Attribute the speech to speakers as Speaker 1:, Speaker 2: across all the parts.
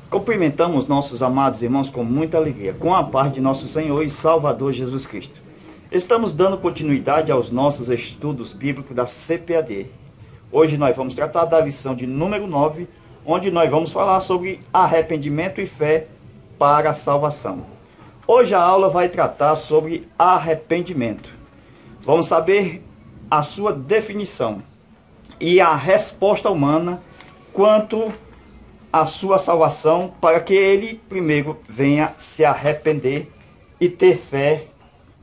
Speaker 1: Cumprimentamos nossos amados irmãos com muita alegria, com a paz de nosso Senhor e Salvador Jesus Cristo. Estamos dando continuidade aos nossos estudos bíblicos da CPAD. Hoje nós vamos tratar da lição de número 9, onde nós vamos falar sobre arrependimento e fé para a salvação. Hoje a aula vai tratar sobre arrependimento. Vamos saber a sua definição e a resposta humana quanto à sua salvação, para que ele primeiro venha se arrepender e ter fé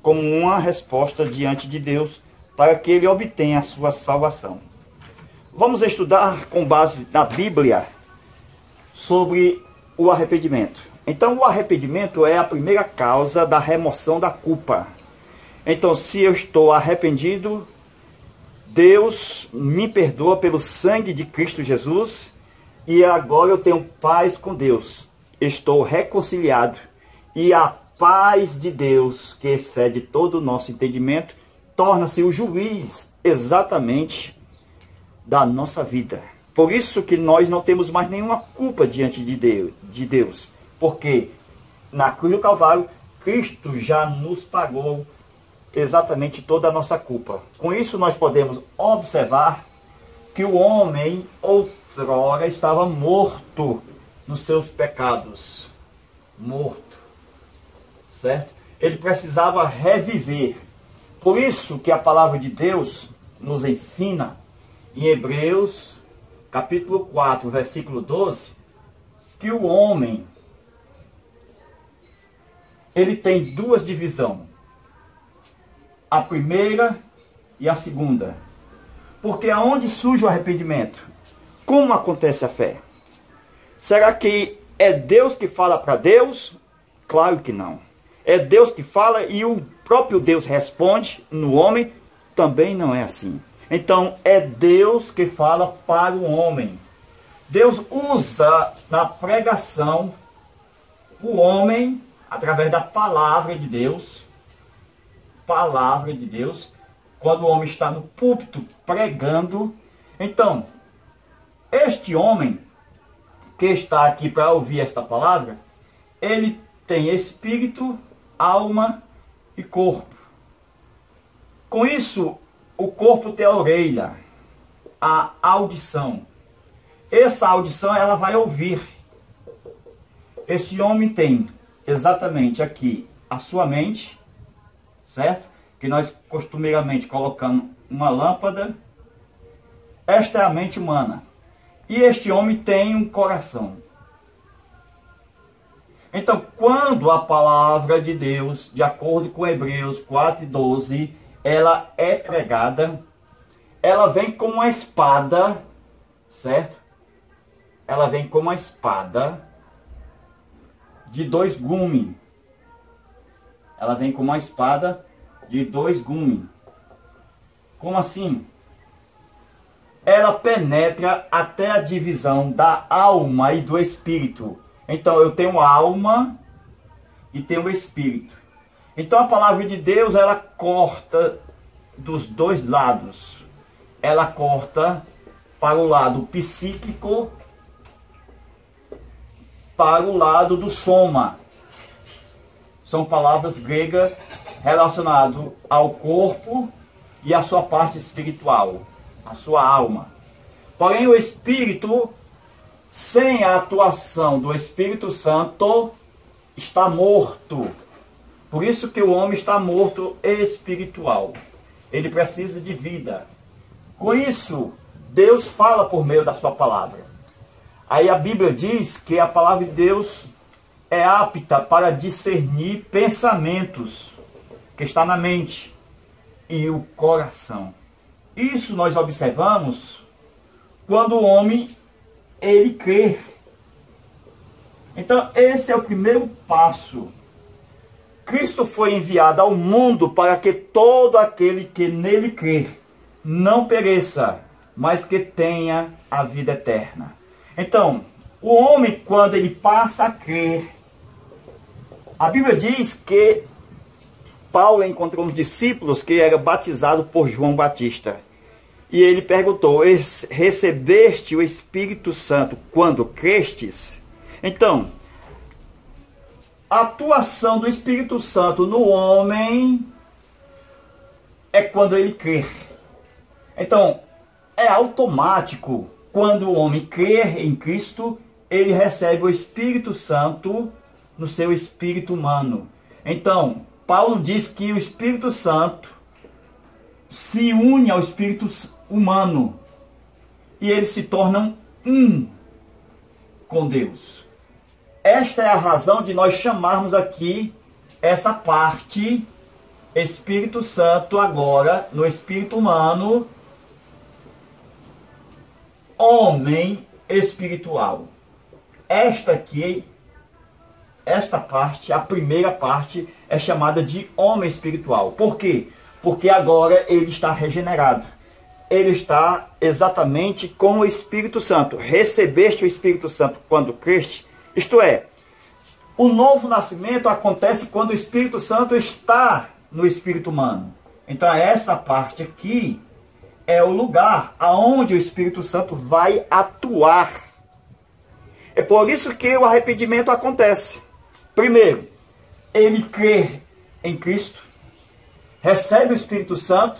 Speaker 1: como uma resposta diante de Deus, para que ele obtenha a sua salvação. Vamos estudar com base na Bíblia sobre o arrependimento. Então, o arrependimento é a primeira causa da remoção da culpa. Então, se eu estou arrependido, Deus me perdoa pelo sangue de Cristo Jesus e agora eu tenho paz com Deus. Estou reconciliado e a paz de Deus, que excede todo o nosso entendimento, torna-se o juiz exatamente da nossa vida. Por isso que nós não temos mais nenhuma culpa diante de Deus, porque na cruz do Calvário, Cristo já nos pagou exatamente toda a nossa culpa. Com isso nós podemos observar que o homem outrora estava morto nos seus pecados. Morto. Certo? Ele precisava reviver. Por isso que a palavra de Deus nos ensina em Hebreus, capítulo 4, versículo 12, que o homem, ele tem duas divisões. A primeira e a segunda. Porque aonde surge o arrependimento? Como acontece a fé? Será que é Deus que fala para Deus? Claro que não. É Deus que fala e o próprio Deus responde no homem? Também não é assim. Então, é Deus que fala para o homem. Deus usa na pregação o homem, através da palavra de Deus, quando o homem está no púlpito pregando. Então, este homem que está aqui para ouvir esta palavra, ele tem espírito, alma e corpo. Com isso, o corpo tem a orelha, a audição. Essa audição ela vai ouvir. Esse homem tem exatamente aqui a sua mente, certo? Que nós costumeiramente colocamos uma lâmpada. Esta é a mente humana. E este homem tem um coração. Então, quando a palavra de Deus, de acordo com Hebreus 4:12, ela é pregada, ela vem como uma espada, certo? Ela vem como uma espada de dois gumes. Ela vem como uma espada de dois gumes. Como assim? Ela penetra até a divisão da alma e do espírito. Então eu tenho alma e tenho espírito. Então a palavra de Deus, ela corta dos dois lados. Ela corta para o lado psíquico, para o lado do soma. São palavras gregas relacionadas ao corpo e à sua parte espiritual, a sua alma. Porém, o espírito, sem a atuação do Espírito Santo, está morto. Por isso que o homem está morto espiritual. Ele precisa de vida. Com isso, Deus fala por meio da sua palavra. Aí a Bíblia diz que a palavra de Deus é apta para discernir pensamentos que está na mente e o coração. Isso nós observamos quando o homem, ele crê. Então, esse é o primeiro passo. Cristo foi enviado ao mundo para que todo aquele que nele crê não pereça, mas que tenha a vida eterna. Então, o homem, quando ele passa a crer, a Bíblia diz que Paulo encontrou uns discípulos que eram batizados por João Batista. E ele perguntou: recebeste o Espírito Santo quando crestes? Então, a atuação do Espírito Santo no homem é quando ele crê. Então, é automático, quando o homem crê em Cristo, ele recebe o Espírito Santo no seu espírito humano. Então, Paulo diz que o Espírito Santo se une ao espírito humano e eles se tornam um com Deus. Esta é a razão de nós chamarmos aqui essa parte Espírito Santo agora no espírito humano, homem espiritual. Esta parte, a primeira parte, é chamada de homem espiritual. Por quê? Porque agora ele está regenerado. Ele está exatamente com o Espírito Santo. Recebeste o Espírito Santo quando creste. Isto é, o novo nascimento acontece quando o Espírito Santo está no espírito humano. Então essa parte aqui é o lugar aonde o Espírito Santo vai atuar. É por isso que o arrependimento acontece. Primeiro, ele crê em Cristo, recebe o Espírito Santo,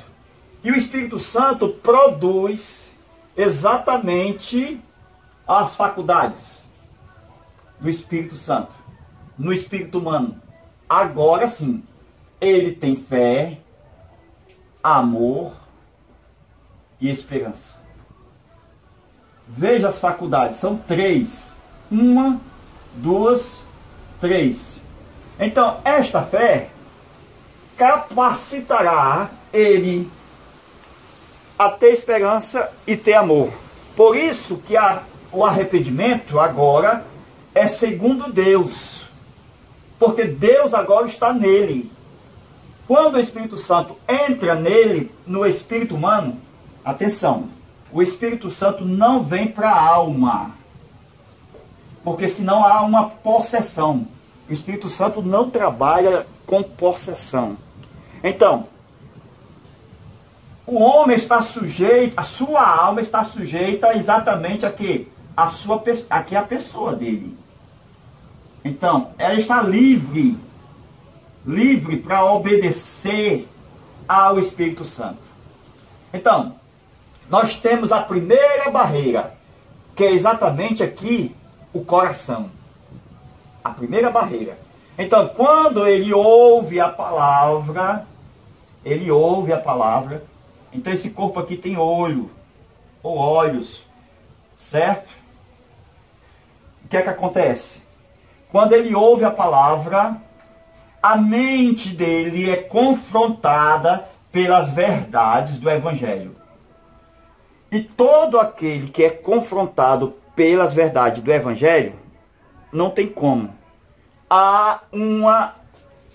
Speaker 1: e o Espírito Santo produz exatamente as faculdades do Espírito Santo, no espírito humano. Agora sim, ele tem fé, amor e esperança. Veja as faculdades, são 3. 1, 2, 3. Então, esta fé capacitará ele a ter esperança e ter amor. Por isso que o arrependimento agora é segundo Deus. Porque Deus agora está nele. Quando o Espírito Santo entra nele, no espírito humano, atenção, o Espírito Santo não vem para a alma. Porque senão há uma possessão. O Espírito Santo não trabalha com possessão. Então, o homem está sujeito, a sua alma está sujeita exatamente a quê? Aqui é a pessoa dele. Então, ela está livre para obedecer ao Espírito Santo. Então, nós temos a primeira barreira, que é exatamente aqui o coração. A primeira barreira. Então, quando ele ouve a palavra, então esse corpo aqui tem olho, ou olhos, certo? O que é que acontece? Quando ele ouve a palavra, a mente dele é confrontada pelas verdades do Evangelho. E todo aquele que é confrontado pelas verdades do Evangelho, não tem como. Há uma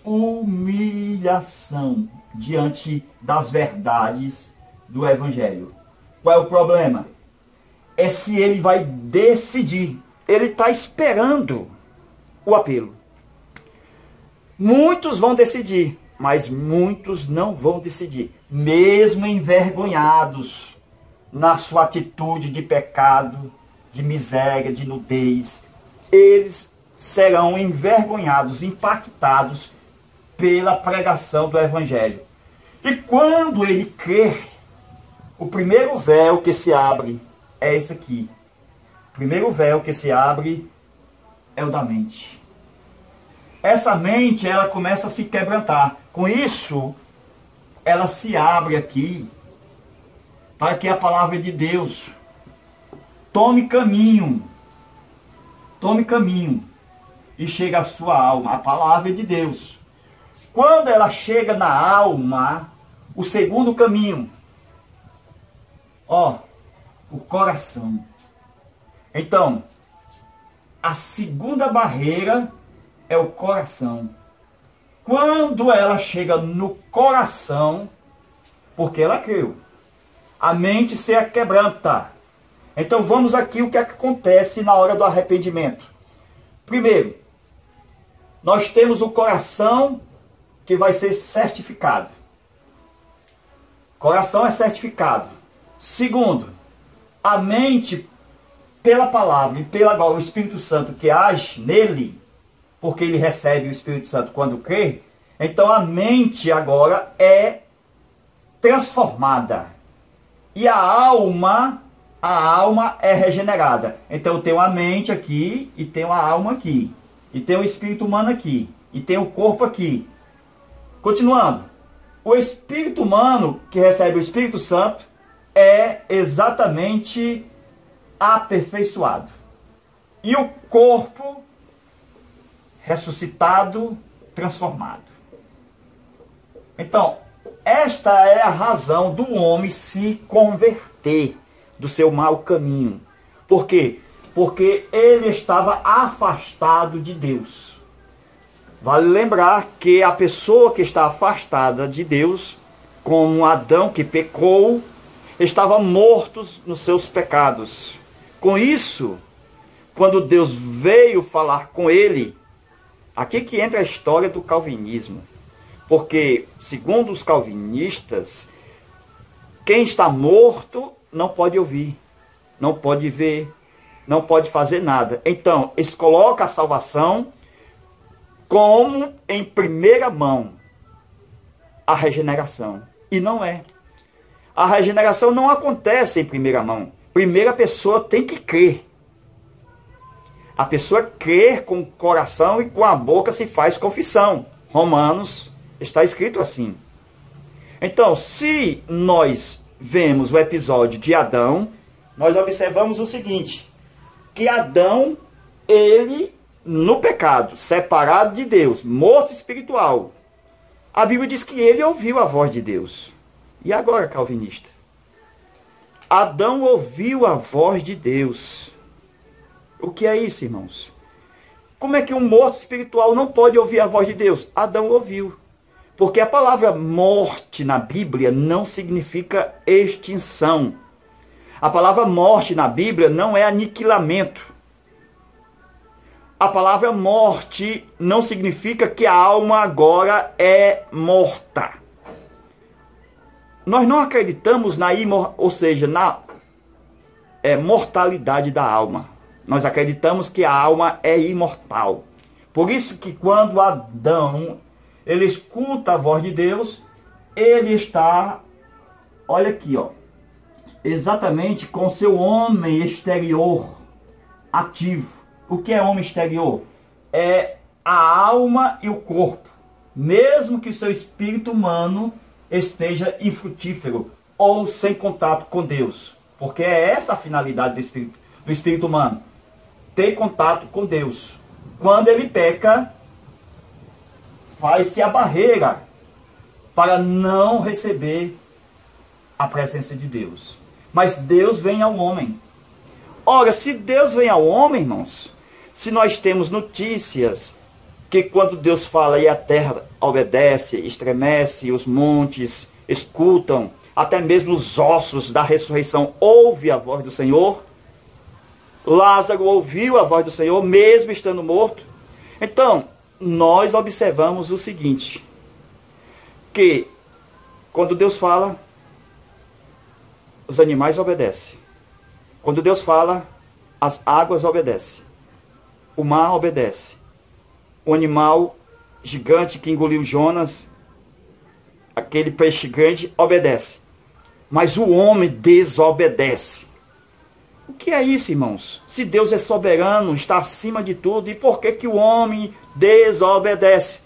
Speaker 1: humilhação diante das verdades do Evangelho. Qual é o problema? É se ele vai decidir. Ele está esperando o apelo. Muitos vão decidir, mas muitos não vão decidir. Mesmo envergonhados na sua atitude de pecado, de miséria, de nudez, eles serão envergonhados, impactados pela pregação do Evangelho. E quando ele crer, o primeiro véu que se abre é esse aqui. O primeiro véu que se abre é o da mente. Essa mente, ela começa a se quebrantar. Com isso, ela se abre aqui para que a palavra de Deus tome caminho e chegue à sua alma, a palavra de Deus. Quando ela chega na alma, o segundo caminho, o coração. Então, a segunda barreira é o coração. Quando ela chega no coração, porque ela creu, a mente se quebranta. Então vamos aqui o que acontece na hora do arrependimento. Primeiro, nós temos o coração que vai ser certificado. Coração é certificado. Segundo, a mente pela palavra e pelo agora o Espírito Santo que age nele, porque ele recebe o Espírito Santo quando crê, então a mente agora é transformada. E a alma é regenerada. Então eu tenho a mente aqui, e tenho a alma aqui, e tenho o espírito humano aqui, e tenho o corpo aqui. Continuando, o espírito humano que recebe o Espírito Santo é exatamente aperfeiçoado. E o corpo ressuscitado, transformado. Então, esta é a razão do homem se converter do seu mau caminho. Por quê? Porque ele estava afastado de Deus. Vale lembrar que a pessoa que está afastada de Deus, como Adão que pecou, estava morto nos seus pecados. Com isso, quando Deus veio falar com ele, aqui que entra a história do calvinismo. Porque, segundo os calvinistas, quem está morto não pode ouvir, não pode ver, não pode fazer nada. Então, eles colocam a salvação como em primeira mão a regeneração. E não é. A regeneração não acontece em primeira mão. Primeiro a pessoa tem que crer. A pessoa crer com o coração e com a boca se faz confissão. Romanos está escrito assim. Então, se nós vemos o episódio de Adão, nós observamos o seguinte, que Adão, ele, no pecado, separado de Deus, morto espiritual, a Bíblia diz que ele ouviu a voz de Deus. E agora, calvinista? Adão ouviu a voz de Deus. O que é isso, irmãos? Como é que um morto espiritual não pode ouvir a voz de Deus? Adão ouviu. Porque a palavra morte na Bíblia não significa extinção. A palavra morte na Bíblia não é aniquilamento. A palavra morte não significa que a alma agora é morta. Nós não acreditamos na mortalidade da alma. Nós acreditamos que a alma é imortal. Por isso que quando Adão ele escuta a voz de Deus, ele está, olha aqui, ó, exatamente com seu homem exterior ativo. O que é homem exterior? É a alma e o corpo. Mesmo que seu espírito humano esteja infrutífero ou sem contato com Deus. Porque é essa a finalidade do espírito humano. Ter contato com Deus. Quando ele peca, faz-se a barreira para não receber a presença de Deus. Mas Deus vem ao homem. Ora, se Deus vem ao homem, irmãos, se nós temos notícias que quando Deus fala e a terra obedece, estremece, os montes escutam, até mesmo os ossos da ressurreição ouvem a voz do Senhor. Lázaro ouviu a voz do Senhor, mesmo estando morto. Então, nós observamos o seguinte, que quando Deus fala, os animais obedecem. Quando Deus fala, as águas obedecem. O mar obedece. O animal gigante que engoliu Jonas, aquele peixe grande, obedece. Mas o homem desobedece. O que é isso, irmãos? Se Deus é soberano, está acima de tudo, e por que que o homem desobedece?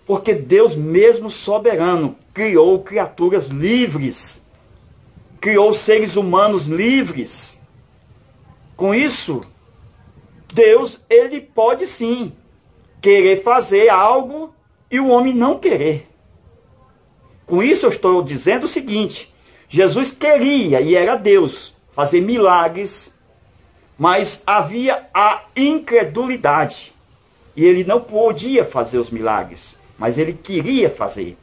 Speaker 1: Porque Deus mesmo soberano criou criaturas livres. Criou seres humanos livres. Com isso, Deus, ele pode sim querer fazer algo e o homem não querer. Com isso eu estou dizendo o seguinte, Jesus queria, e era Deus, fazer milagres, mas havia a incredulidade. E ele não podia fazer os milagres, mas ele queria fazer.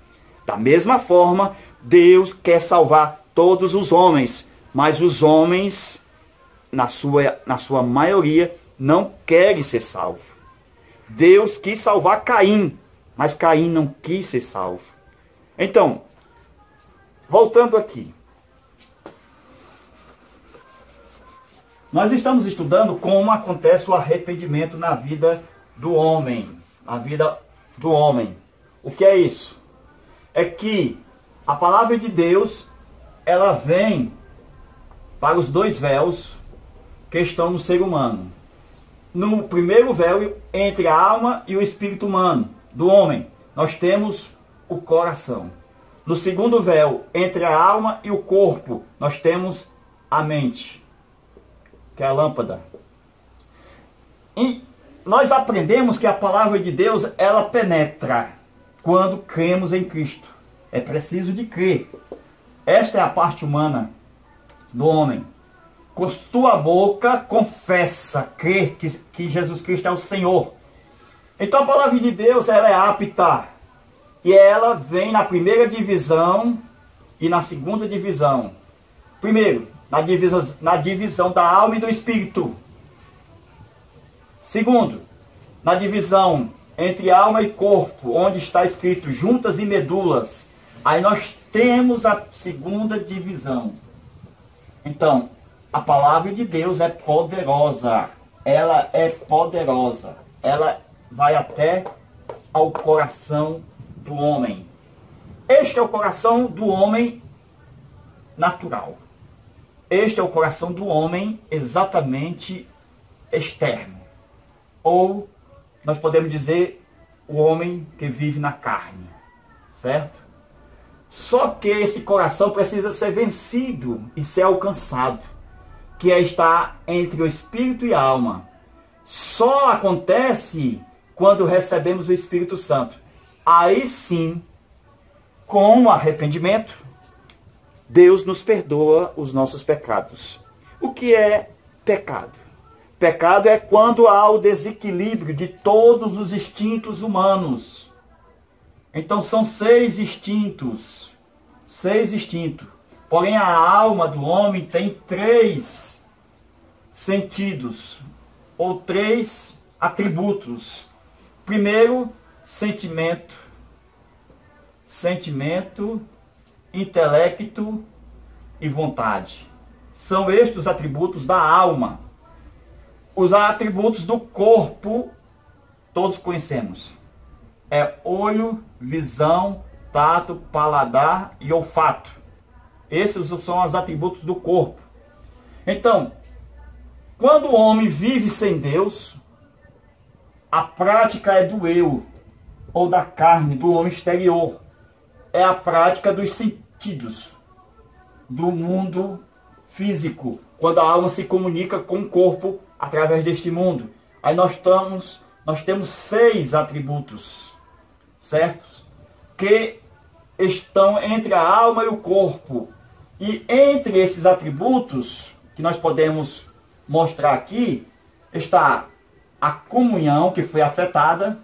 Speaker 1: Da mesma forma, Deus quer salvar todos os homens, mas os homens, na sua maioria, não querem ser salvos. Deus quis salvar Caim, mas Caim não quis ser salvo. Então, voltando aqui. Nós estamos estudando como acontece o arrependimento na vida do homem. Na vida do homem. O que é isso? É que a palavra de Deus, ela vem para os dois véus que estão no ser humano. No primeiro véu, entre a alma e o espírito humano, do homem, nós temos o coração. No segundo véu, entre a alma e o corpo, nós temos a mente, que é a lâmpada. E nós aprendemos que a palavra de Deus, ela penetra quando cremos em Cristo. É preciso de crer. Esta é a parte humana do homem. Com tua boca confessa, crê que Jesus Cristo é o Senhor. Então a palavra de Deus, ela é apta. E ela vem na primeira divisão e na segunda divisão. Primeiro, na divisão da alma e do espírito. Segundo, na divisão entre alma e corpo, onde está escrito juntas e medulas. Aí nós temos a segunda divisão. Então, a palavra de Deus é poderosa. Ela é poderosa. Ela vai até ao coração do homem. Este é o coração do homem natural. Este é o coração do homem exatamente externo. Ou nós podemos dizer o homem que vive na carne. Certo? Só que esse coração precisa ser vencido e ser alcançado, que é estar entre o espírito e a alma. Só acontece quando recebemos o Espírito Santo. Aí sim, com o arrependimento, Deus nos perdoa os nossos pecados. O que é pecado? Pecado é quando há o desequilíbrio de todos os instintos humanos. Então são 6 instintos. 6 instintos. Porém a alma do homem tem 3 sentidos. Ou 3 atributos. Primeiro, sentimento. Sentimento, intelecto e vontade. São estes os atributos da alma. Os atributos do corpo, todos conhecemos. É olho, visão, tato, paladar e olfato. Esses são os atributos do corpo. Então, quando o homem vive sem Deus, a prática é do eu, ou da carne, do homem exterior. É a prática dos sentidos, do mundo físico, quando a alma se comunica com o corpo através deste mundo. Aí nós temos 6 atributos, certos? Que estão entre a alma e o corpo. E entre esses atributos, que nós podemos mostrar aqui, está a comunhão que foi afetada.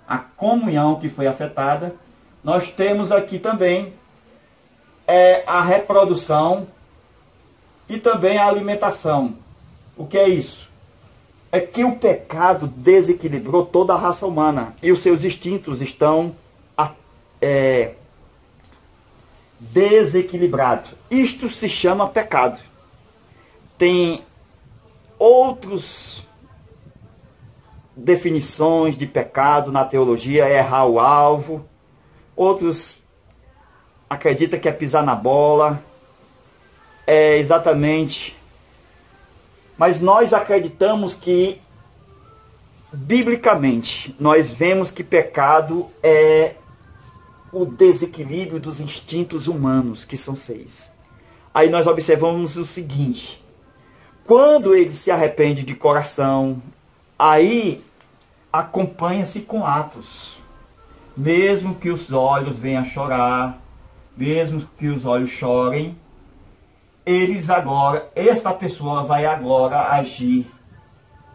Speaker 1: A comunhão que foi afetada. Nós temos aqui também a reprodução e também a alimentação. O que é isso? É que o pecado desequilibrou toda a raça humana e os seus instintos estão desequilibrados. Isto se chama pecado. Tem outras definições de pecado na teologia, é errar o alvo. Outros acreditam que é pisar na bola. É exatamente. Mas nós acreditamos que, biblicamente, nós vemos que pecado é o desequilíbrio dos instintos humanos, que são 6. Aí nós observamos o seguinte. Quando ele se arrepende de coração, aí acompanha-se com atos. Mesmo que os olhos venham a chorar, mesmo que os olhos chorem, esta pessoa vai agora agir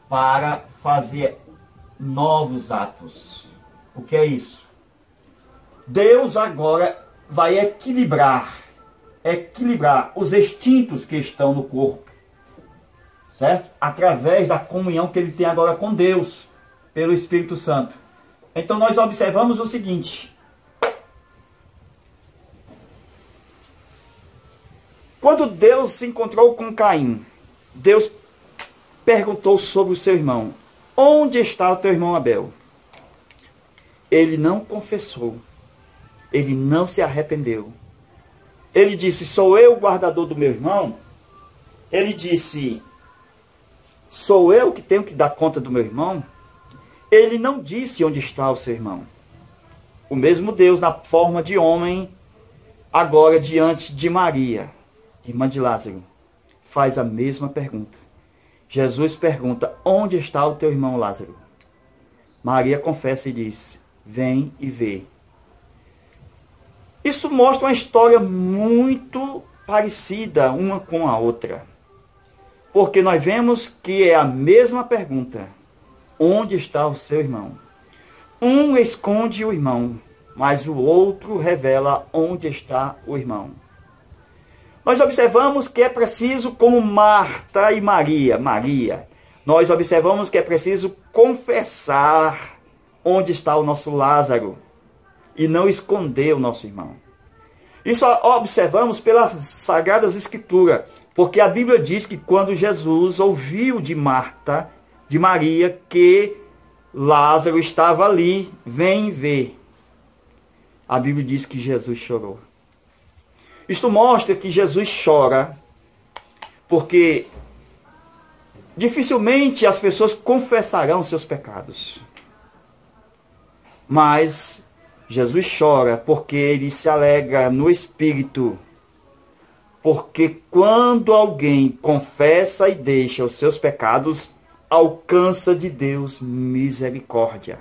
Speaker 1: para fazer novos atos. O que é isso? Deus agora vai equilibrar os instintos que estão no corpo, certo? Através da comunhão que ele tem agora com Deus, pelo Espírito Santo. Então nós observamos o seguinte. Quando Deus se encontrou com Caim, Deus perguntou sobre o seu irmão: onde está o teu irmão Abel? Ele não confessou. Ele não se arrependeu. Ele disse: sou eu o guardador do meu irmão? Ele disse: sou eu que tenho que dar conta do meu irmão? Ele não disse onde está o seu irmão. O mesmo Deus, na forma de homem, agora diante de Maria, irmã de Lázaro, faz a mesma pergunta. Jesus pergunta: onde está o teu irmão Lázaro? Maria confessa e diz: vem e vê. Isso mostra uma história muito parecida uma com a outra. Porque nós vemos que é a mesma pergunta: onde está o seu irmão? Um esconde o irmão, mas o outro revela onde está o irmão. Nós observamos que é preciso, como Marta e Maria, nós observamos que é preciso confessar onde está o nosso Lázaro e não esconder o nosso irmão. Isso observamos pelas Sagradas Escrituras, porque a Bíblia diz que quando Jesus ouviu de Marta, de Maria, que Lázaro estava ali, vem ver. A Bíblia diz que Jesus chorou. Isto mostra que Jesus chora porque dificilmente as pessoas confessarão seus pecados. Mas Jesus chora porque ele se alegra no Espírito. Porque quando alguém confessa e deixa os seus pecados, alcança de Deus misericórdia.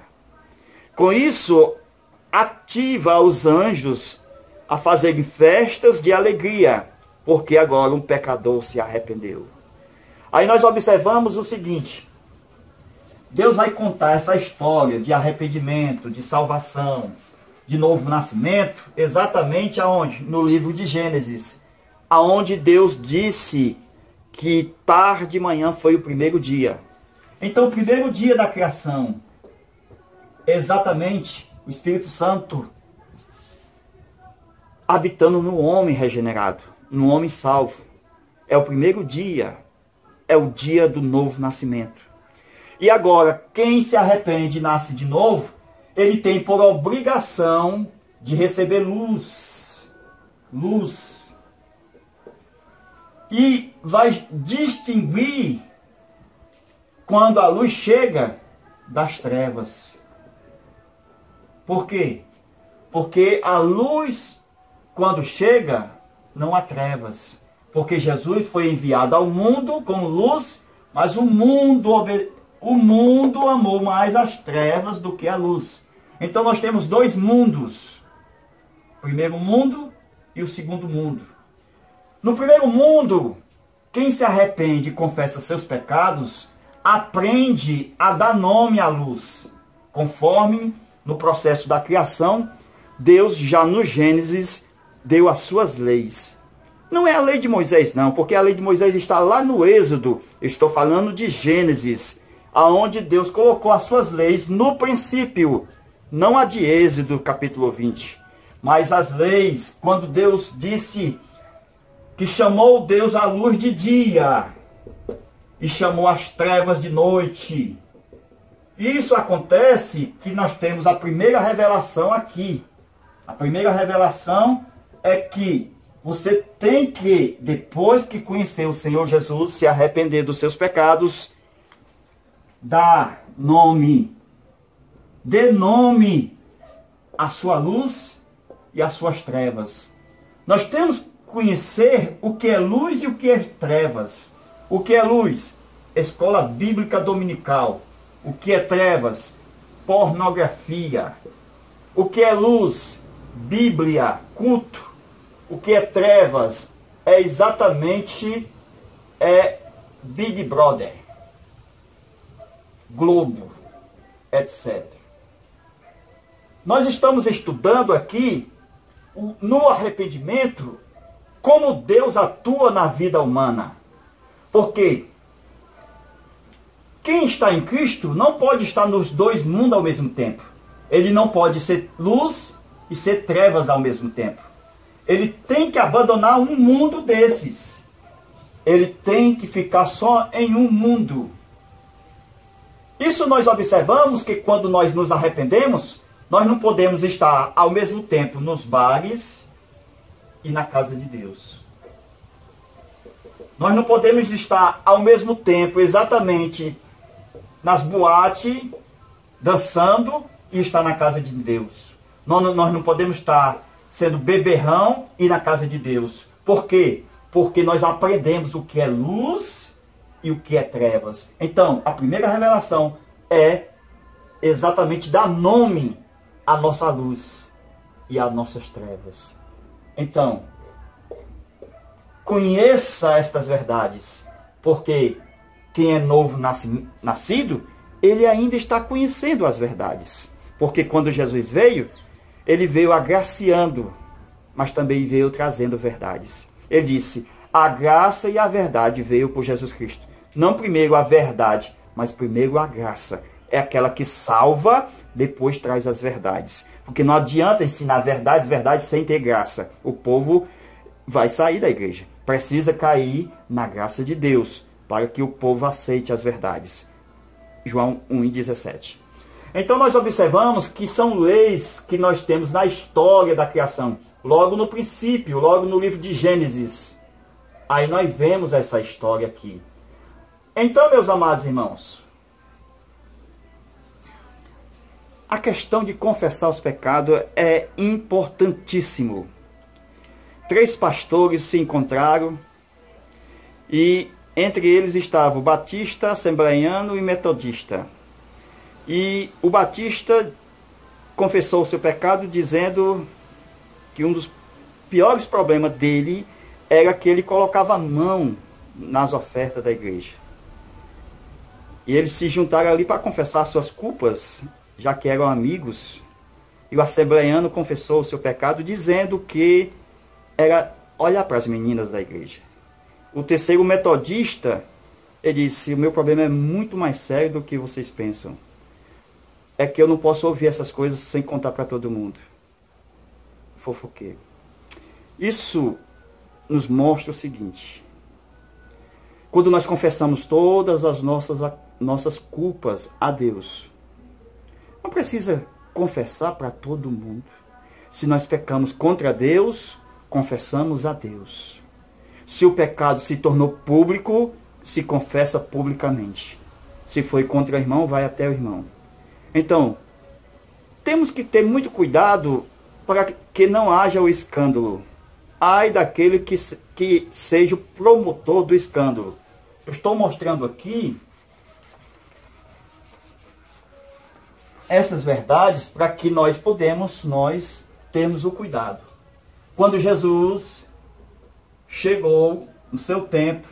Speaker 1: Com isso, ativa os anjos a fazerem festas de alegria, porque agora um pecador se arrependeu. Aí nós observamos o seguinte: Deus vai contar essa história de arrependimento, de salvação, de novo nascimento, exatamente aonde? No livro de Gênesis, aonde Deus disse que tarde de manhã foi o primeiro dia. Então, o primeiro dia da criação, exatamente o Espírito Santo habitando no homem regenerado, no homem salvo. É o primeiro dia, é o dia do novo nascimento. E agora, quem se arrepende e nasce de novo, ele tem por obrigação de receber luz. Luz. E vai distinguir quando a luz chega das trevas. Por quê? Porque a luz, quando chega, não há trevas. Porque Jesus foi enviado ao mundo como luz, mas o mundo amou mais as trevas do que a luz. Então nós temos dois mundos. O primeiro mundo e o segundo mundo. No primeiro mundo, quem se arrepende e confessa seus pecados, aprende a dar nome à luz. Conforme no processo da criação, Deus já no Gênesis deu as suas leis. Não é a lei de Moisés não, porque a lei de Moisés está lá no Êxodo. Eu estou falando de Gênesis, aonde Deus colocou as suas leis no princípio. Não a de Êxodo, capítulo 20. Mas as leis, quando Deus disse que chamou Deus a luz de dia e chamou as trevas de noite. Isso acontece que nós temos a primeira revelação aqui. A primeira revelação é que você tem que, depois que conhecer o Senhor Jesus, se arrepender dos seus pecados, dar nome, dê nome à sua luz e às suas trevas. Nós temos que conhecer o que é luz e o que é trevas. O que é luz? Escola Bíblica Dominical. O que é trevas? Pornografia. O que é luz? Bíblia, culto. O que é trevas? É exatamente Big Brother, Globo, etc. Nós estamos estudando aqui no arrependimento como Deus atua na vida humana. Porque quem está em Cristo não pode estar nos dois mundos ao mesmo tempo. Ele não pode ser luz e ser trevas ao mesmo tempo. Ele tem que abandonar um mundo desses. ele tem que ficar só em um mundo. Isso nós observamos que quando nós nos arrependemos, nós não podemos estar ao mesmo tempo nos bares e na casa de Deus. Nós não podemos estar ao mesmo tempo exatamente nas boates, dançando e estar na casa de Deus. Nós não podemos estar sendo beberrão e na casa de Deus. Por quê? Porque nós aprendemos o que é luz e o que é trevas. Então, a primeira revelação é exatamente dar nome à nossa luz e às nossas trevas. Então, conheça estas verdades, porque quem é novo nascido, ele ainda está conhecendo as verdades. Porque quando Jesus veio, ele veio agraciando, mas também veio trazendo verdades. Ele disse, a graça e a verdade veio por Jesus Cristo. Não primeiro a verdade, mas primeiro a graça. É aquela que salva, depois traz as verdades. Porque não adianta ensinar verdades sem ter graça. O povo vai sair da igreja. Precisa cair na graça de Deus, para que o povo aceite as verdades. João 1,17. Então nós observamos que são leis que nós temos na história da criação. Logo no princípio, logo no livro de Gênesis. Aí nós vemos essa história aqui. Então, meus amados irmãos, a questão de confessar os pecados é importantíssimo. 3 pastores se encontraram e entre eles estava o batista, assembleiano e metodista. E o batista confessou o seu pecado dizendo que um dos piores problemas dele era que ele colocava a mão nas ofertas da igreja. E eles se juntaram ali para confessar suas culpas, já que eram amigos. E o assembleiano confessou o seu pecado dizendo que era olhar para as meninas da igreja. O terceiro metodista, ele disse, o meu problema é muito mais sério do que vocês pensam. É que eu não posso ouvir essas coisas sem contar para todo mundo. Fofoqueiro. Isso nos mostra o seguinte. Quando nós confessamos todas as nossas culpas a Deus, não precisa confessar para todo mundo. Se nós pecamos contra Deus, confessamos a Deus. Se o pecado se tornou público, se confessa publicamente. Se foi contra o irmão, vai até o irmão. Então, temos que ter muito cuidado para que não haja o escândalo. Ai daquele que seja o promotor do escândalo. Eu estou mostrando aqui essas verdades para que nós termos o cuidado. Quando Jesus chegou no seu tempo,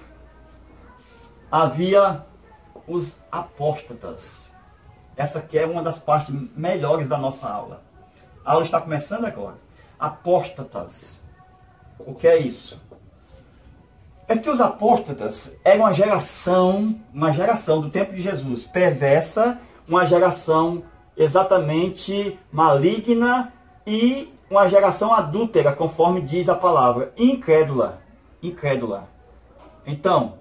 Speaker 1: havia os apóstatas. Essa aqui é uma das partes melhores da nossa aula. A aula está começando agora. Apóstatas. O que é isso? É que os apóstatas eram uma geração do tempo de Jesus, perversa, uma geração exatamente maligna e uma geração adúltera, conforme diz a palavra, incrédula. Então,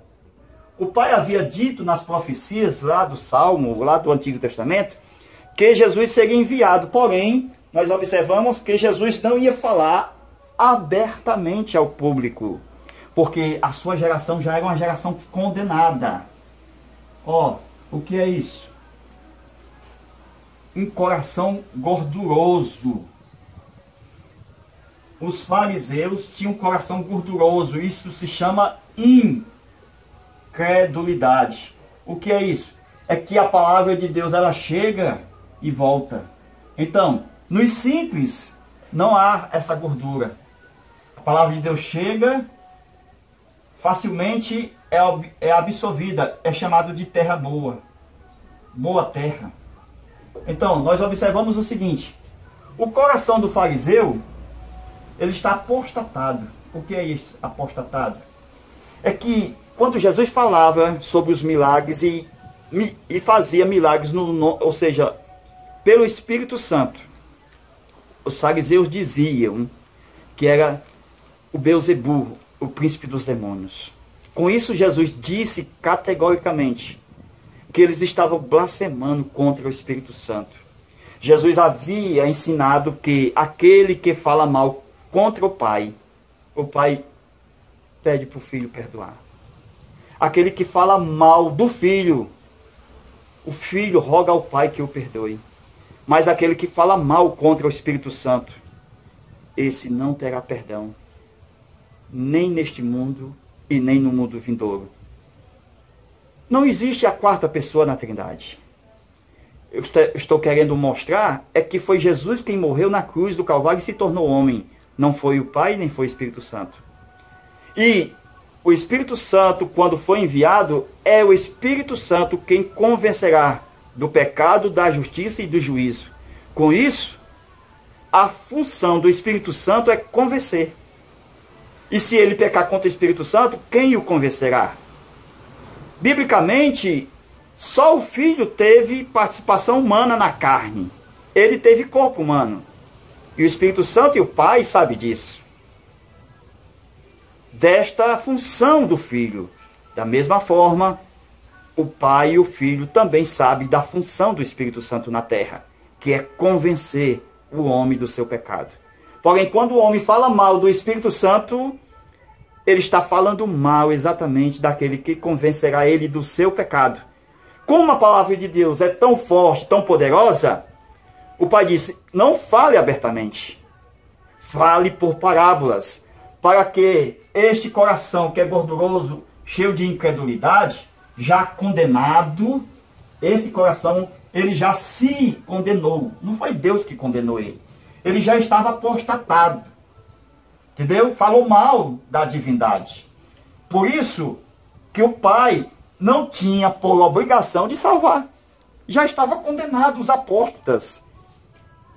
Speaker 1: o Pai havia dito nas profecias lá do Salmo, lá do Antigo Testamento, que Jesus seria enviado. Porém, nós observamos que Jesus não ia falar abertamente ao público, porque a sua geração já era uma geração condenada. O que é isso? Um coração gorduroso. Os fariseus tinham um coração gorduroso. Isso se chama incredulidade. O que é isso? É que a palavra de Deus, ela chega e volta. Então, nos simples, não há essa gordura. A palavra de Deus chega, facilmente é absorvida, é chamado de terra boa. Boa terra. Então, nós observamos o seguinte. O coração do fariseu, ele está apostatado. O que é isso, apostatado? É que quando Jesus falava sobre os milagres e fazia milagres, ou seja, pelo Espírito Santo, os fariseus diziam que era o Beelzebul, o príncipe dos demônios. Com isso, Jesus disse categoricamente que eles estavam blasfemando contra o Espírito Santo. Jesus havia ensinado que aquele que fala mal contra o Pai pede para o Filho perdoar. Aquele que fala mal do Filho, o Filho roga ao Pai que o perdoe. Mas aquele que fala mal contra o Espírito Santo, esse não terá perdão, nem neste mundo e nem no mundo vindouro. Não existe a quarta pessoa na Trindade. Eu estou querendo mostrar é que foi Jesus quem morreu na cruz do Calvário e se tornou homem. Não foi o Pai, nem foi o Espírito Santo. E o Espírito Santo, quando foi enviado, é o Espírito Santo quem convencerá do pecado, da justiça e do juízo. Com isso, a função do Espírito Santo é convencer. E se ele pecar contra o Espírito Santo, quem o convencerá? Biblicamente, só o Filho teve participação humana na carne. Ele teve corpo humano. E o Espírito Santo e o Pai sabem disso. Desta função do Filho. Da mesma forma, o Pai e o Filho também sabem da função do Espírito Santo na terra, que é convencer o homem do seu pecado. Porém, quando o homem fala mal do Espírito Santo, ele está falando mal exatamente daquele que convencerá ele do seu pecado. Como a palavra de Deus é tão forte, tão poderosa, o Pai disse, não fale abertamente. Fale por parábolas, para que este coração que é gorduroso, cheio de incredulidade, já condenado, esse coração, ele já se condenou. Não foi Deus que condenou ele. Ele já estava apostatado. Entendeu? Falou mal da divindade. Por isso que o Pai não tinha por obrigação de salvar. Já estava condenado os apóstatas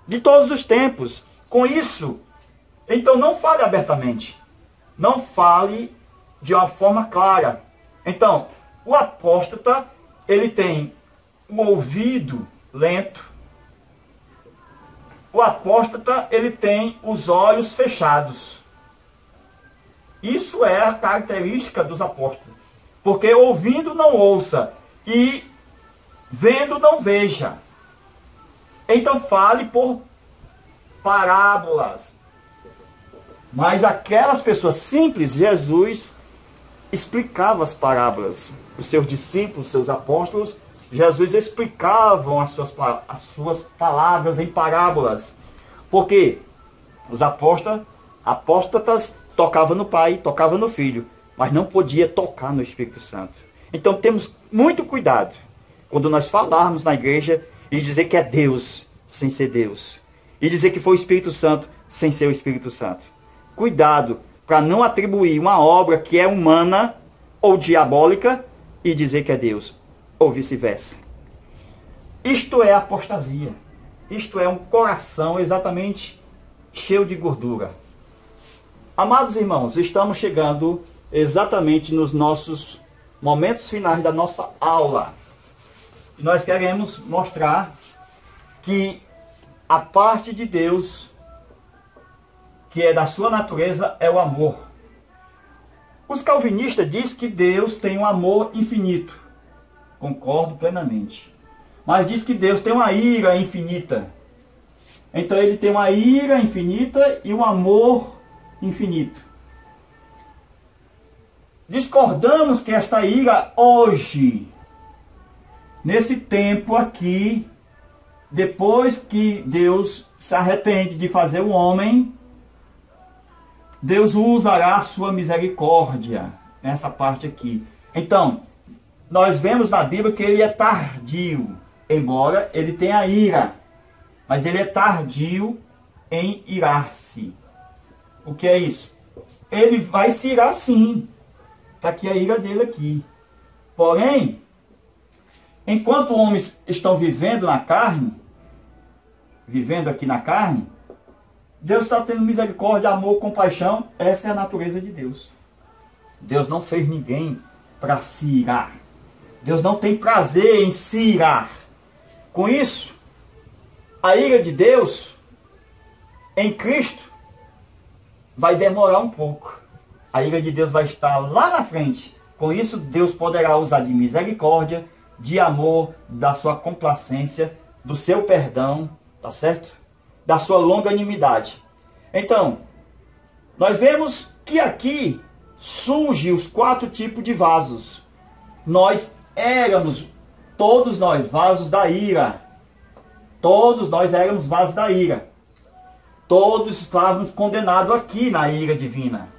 Speaker 1: de todos os tempos. Com isso, então não fale abertamente. Não fale de uma forma clara. Então, o apóstata, ele tem o ouvido lento. O apóstata, ele tem os olhos fechados. Isso é a característica dos apóstolos. Porque ouvindo não ouça e vendo não veja. Então fale por parábolas. Mas aquelas pessoas simples, Jesus explicava as parábolas. Os seus discípulos, os seus apóstolos, Jesus explicavam as suas palavras em parábolas. Porque os apóstatas tocavam no Pai, tocavam no Filho, mas não podia tocar no Espírito Santo. Então temos muito cuidado quando nós falarmos na igreja e dizer que é Deus sem ser Deus. E dizer que foi o Espírito Santo sem ser o Espírito Santo. Cuidado para não atribuir uma obra que é humana ou diabólica e dizer que é Deus, ou vice-versa. Isto é apostasia. Isto é um coração exatamente cheio de gordura. Amados irmãos, estamos chegando exatamente nos nossos momentos finais da nossa aula. E nós queremos mostrar que a parte de Deus, que é da sua natureza, é o amor. Os calvinistas dizem que Deus tem um amor infinito. Concordo plenamente. Mas diz que Deus tem uma ira infinita. Então ele tem uma ira infinita e um amor infinito. Discordamos que esta ira hoje, nesse tempo aqui, depois que Deus se arrepende de fazer o homem, Deus usará a sua misericórdia, nessa parte aqui. Então, nós vemos na Bíblia que ele é tardio, embora ele tenha ira, mas ele é tardio em irar-se. O que é isso? Ele vai se irar sim. Está aqui a ira dele aqui. Porém, enquanto homens estão vivendo na carne, vivendo aqui na carne, Deus está tendo misericórdia, amor, compaixão. Essa é a natureza de Deus. Deus não fez ninguém para se irar. Deus não tem prazer em se irar. Com isso, a ira de Deus em Cristo vai demorar um pouco. A ira de Deus vai estar lá na frente, Com isso, Deus poderá usar de misericórdia, de amor, da sua complacência, do seu perdão, tá certo? Da sua longanimidade. Então, nós vemos que aqui surgem os 4 tipos de vasos. Nós éramos, todos nós, vasos da ira. Todos nós éramos vasos da ira. Todos estávamos condenados aqui na ira divina.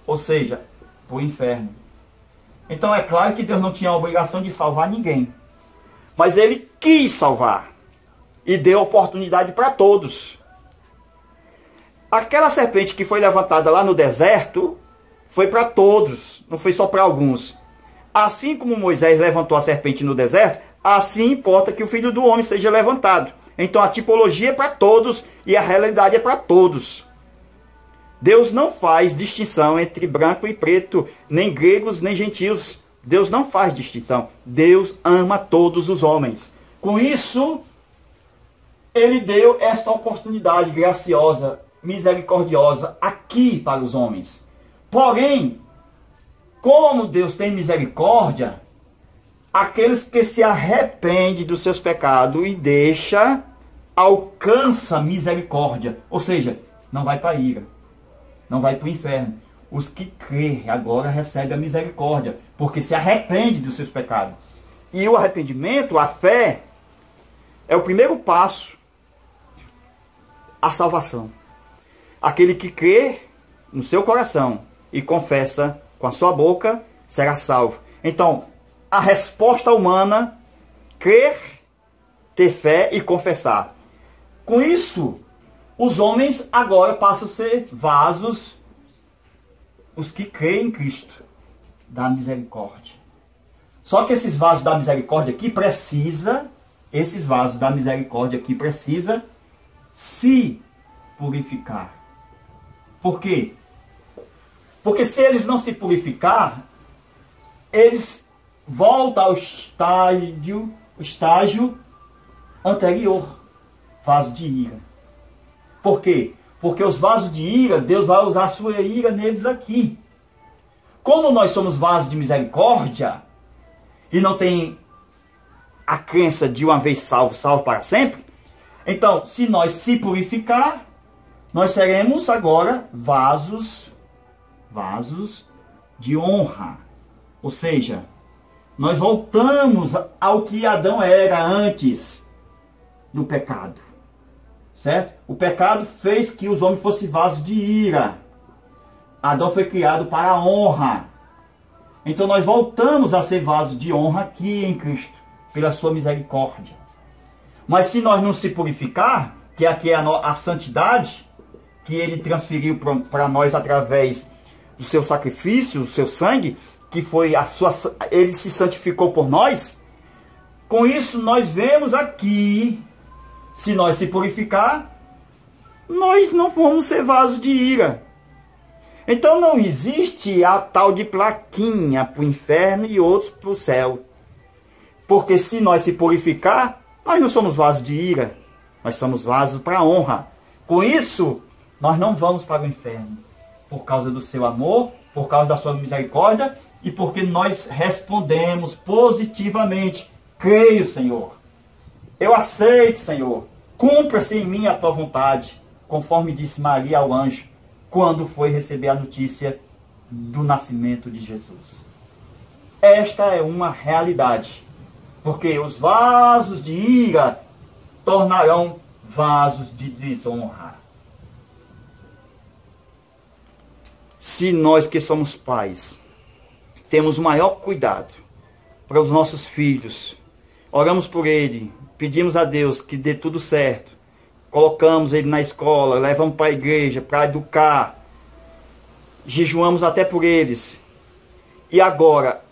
Speaker 1: Ou seja, para o inferno. Então é claro que Deus não tinha a obrigação de salvar ninguém. Mas Ele quis salvar. E deu oportunidade para todos. Aquela serpente que foi levantada lá no deserto, foi para todos, não foi só para alguns. Assim como Moisés levantou a serpente no deserto, assim importa que o Filho do Homem seja levantado. Então a tipologia é para todos e a realidade é para todos. Deus não faz distinção entre branco e preto, nem gregos, nem gentios. Deus não faz distinção. Deus ama todos os homens. Com isso, Ele deu esta oportunidade graciosa, misericordiosa, aqui para os homens. Porém, como Deus tem misericórdia, aqueles que se arrependem dos seus pecados e deixa, alcança misericórdia. Ou seja, não vai para a ira, não vai para o inferno. Os que crêem agora recebem a misericórdia, porque se arrependem dos seus pecados. E o arrependimento, a fé, é o primeiro passo à salvação. Aquele que crê no seu coração e confessa com a sua boca, será salvo. Então, a resposta humana, crer, ter fé e confessar. Com isso, os homens agora passam a ser vasos, os que creem em Cristo, da misericórdia. Só que esses vasos da misericórdia aqui esses vasos da misericórdia aqui precisa se purificar. Por quê? Porque se eles não se purificar, eles voltam ao estágio anterior, vaso de ira. Por quê? Porque os vasos de ira, Deus vai usar a sua ira neles aqui. Como nós somos vasos de misericórdia, e não tem a crença de uma vez salvo, salvo para sempre, então, se nós se purificar, nós seremos agora vasos de honra. Ou seja, nós voltamos ao que Adão era antes do pecado. Certo? O pecado fez que os homens fossem vasos de ira. Adão foi criado para a honra. Então nós voltamos a ser vasos de honra aqui em Cristo, pela sua misericórdia. Mas se nós não se purificar, que aqui é a santidade, que Ele transferiu para nós através do seu sacrifício, do seu sangue, que foi Ele se santificou por nós. Com isso nós vemos aqui, se nós se purificar, nós não vamos ser vasos de ira. Então não existe a tal de plaquinha para o inferno e outros para o céu. Porque se nós se purificar, nós não somos vasos de ira, nós somos vasos para a honra. Com isso, nós não vamos para o inferno. Por causa do seu amor, por causa da sua misericórdia e porque nós respondemos positivamente. Creio, Senhor. Eu aceito, Senhor. Cumpra-se em mim a tua vontade, conforme disse Maria ao anjo, quando foi receber a notícia do nascimento de Jesus. Esta é uma realidade, porque os vasos de ira tornarão vasos de desonra. Se nós que somos pais, temos o maior cuidado para os nossos filhos, oramos por ele, pedimos a Deus que dê tudo certo, colocamos ele na escola, levamos para a igreja, para educar, jejuamos até por eles. E agora,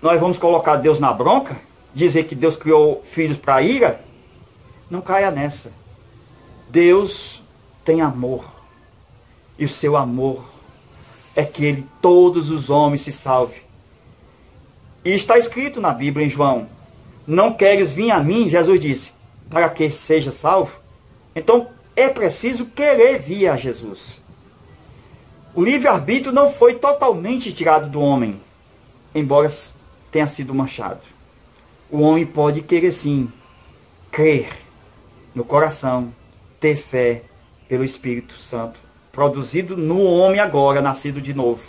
Speaker 1: nós vamos colocar Deus na bronca? Dizer que Deus criou filhos para ira? Não caia nessa. Deus tem amor. E o seu amor é que todos os homens se salvem. E está escrito na Bíblia em João: não queres vir a mim, Jesus disse, para que seja salvo? Então é preciso querer vir a Jesus. O livre-arbítrio não foi totalmente tirado do homem. embora tenha sido manchado. O homem pode querer sim, crer no coração, ter fé pelo Espírito Santo, produzido no homem agora, nascido de novo.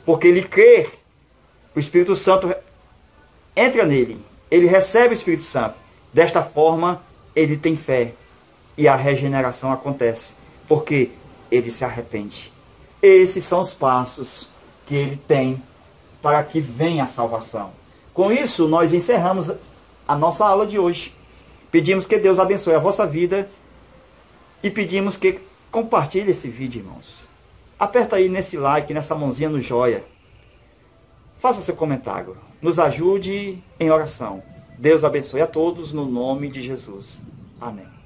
Speaker 1: Porque ele crê, o Espírito Santo entra nele, ele recebe o Espírito Santo. Desta forma, ele tem fé e a regeneração acontece, porque ele se arrepende. Esses são os passos que ele tem para que venha a salvação. Com isso, nós encerramos a nossa aula de hoje. Pedimos que Deus abençoe a vossa vida e pedimos que compartilhe esse vídeo, irmãos. Aperta aí nesse like, nessa mãozinha no joia. Faça seu comentário. Nos ajude em oração. Deus abençoe a todos no nome de Jesus. Amém.